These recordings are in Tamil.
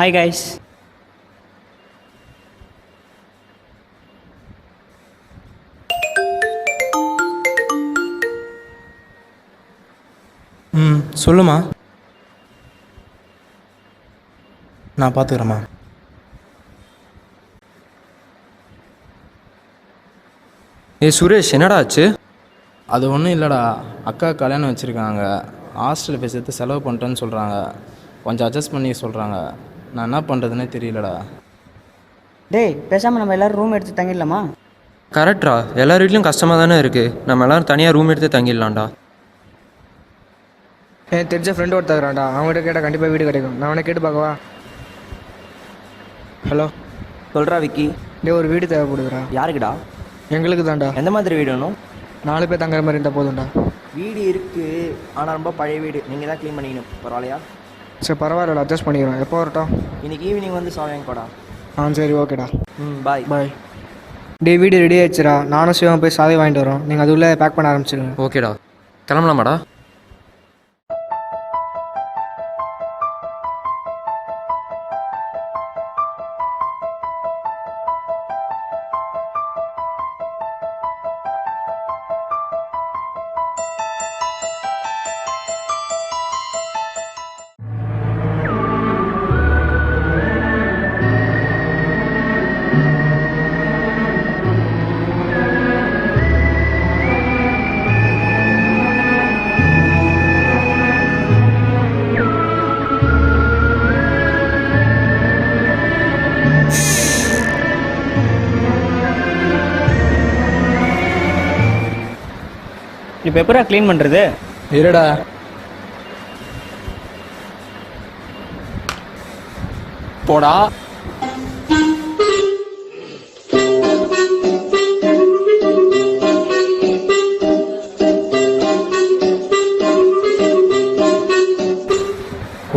Hi guys. சொல்லுமா. நான் பார்த்துக்கிறேம்மா. சுரேஷ், என்னடா ஆச்சு? அது ஒன்றும் இல்லைடா, அக்கா கல்யாணம் வச்சுருக்காங்க. ஹாஸ்டல் ஃபீஸ் எடுத்து செலவு பண்ணிட்டேன்னு சொல்கிறாங்க. கொஞ்சம் அட்ஜஸ்ட் பண்ணி சொல்கிறாங்க. நான் என்ன பண்ணுறதுனே தெரியலடா. டேய், பேசாமல் நம்ம எல்லோரும் ரூம் எடுத்து தங்கிடலாமா? கரெக்டா, எல்லார் வீட்லையும் கஷ்டமாக தானே இருக்குது. நம்ம எல்லோரும் தனியாக ரூம் எடுத்து தங்கிடலாம்டா. எனக்கு தெரிஞ்ச ஃப்ரெண்டு ஒருத்தரான்டா, அவங்ககிட்ட கேட்டால் கண்டிப்பாக வீடு கிடைக்கும். நான் அவனை கேட்டு பார்க்கவா? ஹலோ, சொல்கிறா விக்கி. டே, ஒரு வீடு தேவைப்படுதுடா. யாருக்குடா? எங்களுக்கு தான்டா. எந்த மாதிரி வீடு வேணும்? 4 பேர் தங்குற மாதிரி இருந்தால் போதும்டா. வீடு இருக்குது, ஆனால் ரொம்ப பழைய வீடு. நீங்கள் தான் க்ளீன் பண்ணிக்கணும். பரவாயில்லையா? சரி, பரவாயில்லடா, அட்ஜஸ்ட் பண்ணிக்கிறோம். எப்போ வரட்டும்? இன்றைக்கி ஈவினிங் வந்து சாவியாங்கப்படா. சரி, ஓகேடா. பாய் பாய். டே, வீடு ரெடி ஆயிடுச்சுடா. நானும் சிவம் போய் சாவி வாங்கிட்டு வரோம். நீங்கள் அதுக்குள்ளே பேக் பண்ண ஆரம்பிச்சிடுங்க. ஓகேடா, கிளம்பலாமாடா? இப்போ எப்படா க்ளீன் பண்ணுறது? இருடா. போடா.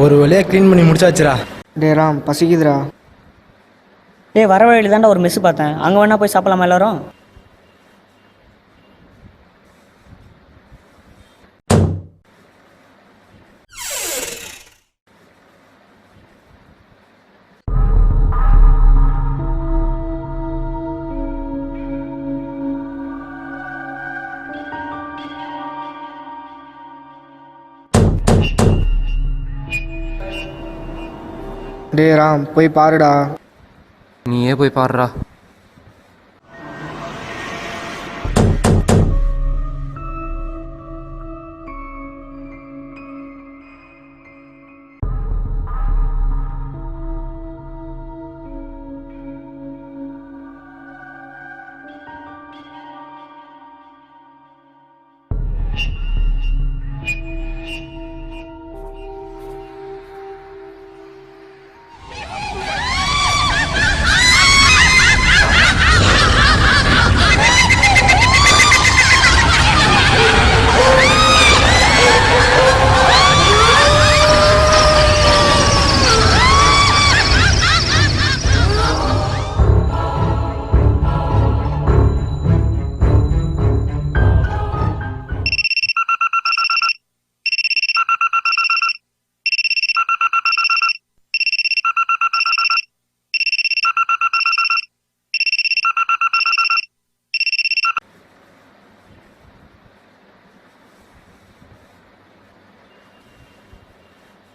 ஒரு வழியாக க்ளீன் பண்ணி முடிச்சாச்சுடா. டே ராம், பசிக்குதுடா. டேய், வர வழியில் தாண்டா ஒரு மெஸ் பார்த்தேன். அங்கே வேணா போய் சாப்பிடலாமா எல்லோரும்? டே ராம், போய் பாருடா. நீயே போய் பாருடா.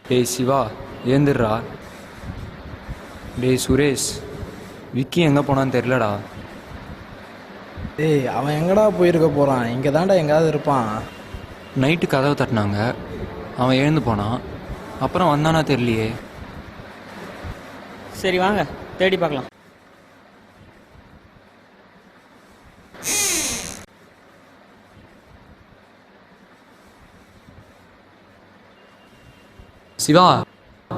டேய் சிவா, ஏந்திரா. டேய் சுரேஷ், விக்கி எங்கே போனான்னு தெரிலடா. டேய், அவன் எங்கடா போயிருக்க போகிறான்? இங்கே தாண்டா எங்கேயாவது இருப்பான். நைட்டு கதவை தட்டினாங்க, அவன் எழுந்து போனான். அப்புறம் வந்தானா தெரியலையே. சரி வாங்க, தேடி பார்க்கலாம். சிவா,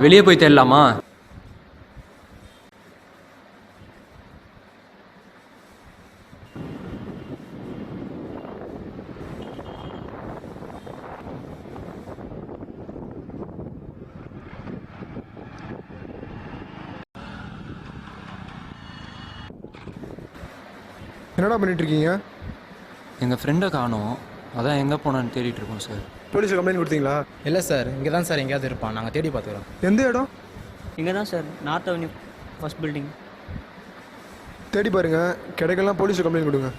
வெளியே போய் தேடலாமா? என்னடா பண்ணிட்டு இருக்கீங்க? எங்கள் ஃப்ரெண்டை காணோம், அதான் எங்கே போனான்னு தேடிட்டு இருக்கோம் சார். போலீஸில் கம்ப்ளைண்ட் கொடுத்தீங்களா? இல்லை சார், இங்கே தான் சார் எங்கேயாவது இருப்பான். நாங்கள் தேடி பார்த்துக்குறோம். எந்த இடம்? இங்கே தான் sir, north avenue first building. தேடி பாருங்கள், கிடைக்கலாம் போலீஸில் கம்ப்ளைண்ட் கொடுங்க.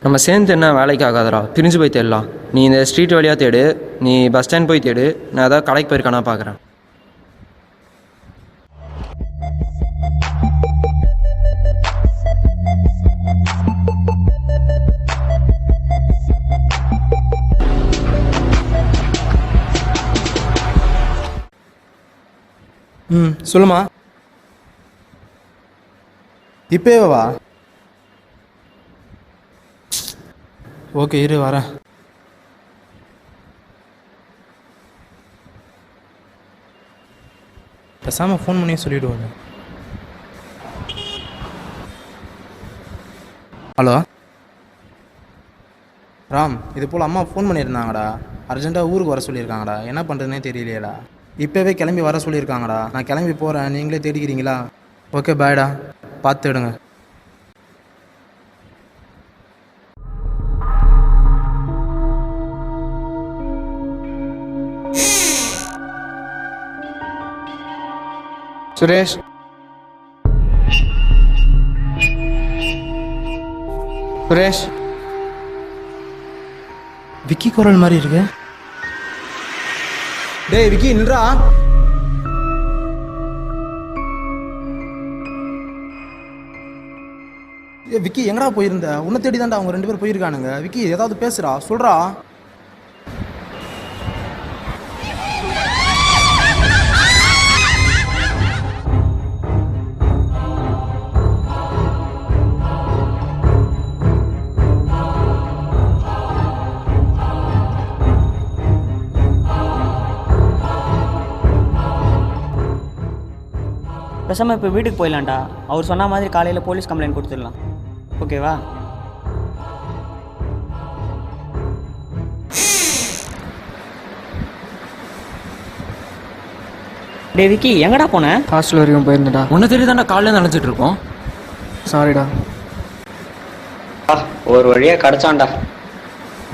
நம்ம சேர்ந்து என்ன வேலைக்கு ஆகாதடா, பிரிஞ்சு போய் தேடலாம். நீ இந்த ஸ்ட்ரீட் வழியாக தேடு, நீ பஸ் ஸ்டாண்ட் போய் தேடு, நான் ஏதாவது கடைக்கு போயிருக்கானா பார்க்குறேன். சொல்லுமா. இப்போவே வா. ஓகே இரு வரேன். பேசாமல் ஃபோன் பண்ணி சொல்லிவிடுவாங்க. ஹலோ ராம், இது போல் அம்மா ஃபோன் பண்ணியிருந்தாங்கடா. அர்ஜென்ட்டாக ஊருக்கு வர சொல்லியிருக்காங்கடா. என்ன பண்ணுறதுனே தெரியலையேடா. இப்போவே கிளம்பி வர சொல்லியிருக்காங்கடா. நான் கிளம்பி போகிறேன், நீங்களே தேடிக்கிறீங்களா? ஓகே பாய்டா, பார்த்து எடுங்க. சுரேஷ், சுரேஷ். விக்கி குரல் மாதிரி இருக்கு. டேய் விக்கி நில்றா. ஏ விக்கி எங்கடா போயிருந்த? உன்னை தேடி தான்டா அவங்க 2 பேர் போயிருக்கானுங்க. விக்கி ஏதாவது பேசுறா, சொல்றா. பேசாமல் இப்போ வீட்டுக்கு போயிடலாம்டா. அவர் சொன்ன மாதிரி காலையில் போலீஸ் கம்ப்ளைண்ட் கொடுத்துடலாம். ஓகேவா? டே விக்கி எங்கடா போனேன்? ஹாஸ்டல் வரைக்கும் போயிருந்தடா. உன்னை தேடி தாண்டா காலையில் நினச்சிட்டு இருக்கோம். சாரிடா. ஒரு வழியாக கிடச்சான்டா.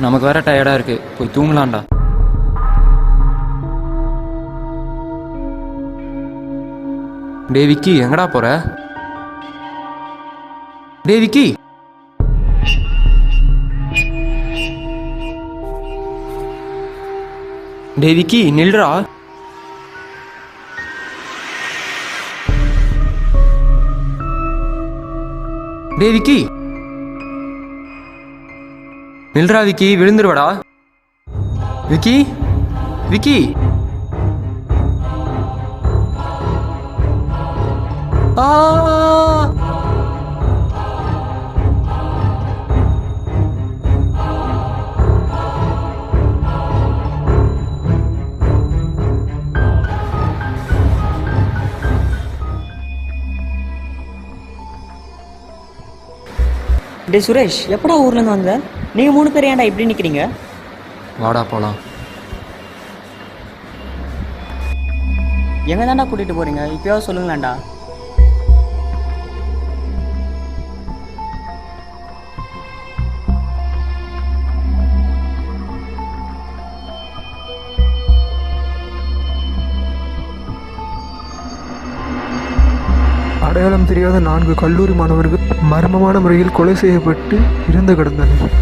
நமக்கு வேற டயர்டாக இருக்குது, போய் தூங்கலாம்டா. டே விக்கி எங்கடா போற? டே விக்கி. டே விக்கி நில்றா. டே விக்கி நில்றா. விக்கி விழுந்துருவடா. விக்கி விக்கி. ஆ டே சுரேஷ், எப்படா ஊர்லேருந்து வந்த? நீங்கள் 3 பேர் ஏன்டா இப்படி நிற்கிறீங்க? வாடா போலாம். எங்கே தாண்டா கூட்டிகிட்டு போகிறீங்க? இப்போயாவது சொல்லுங்களாண்டா. அடையாளம் தெரியாத 4 கல்லூரி மாணவர்கள் மர்மமான முறையில் கொலை செய்யப்பட்டு இறந்து கிடந்தனர்.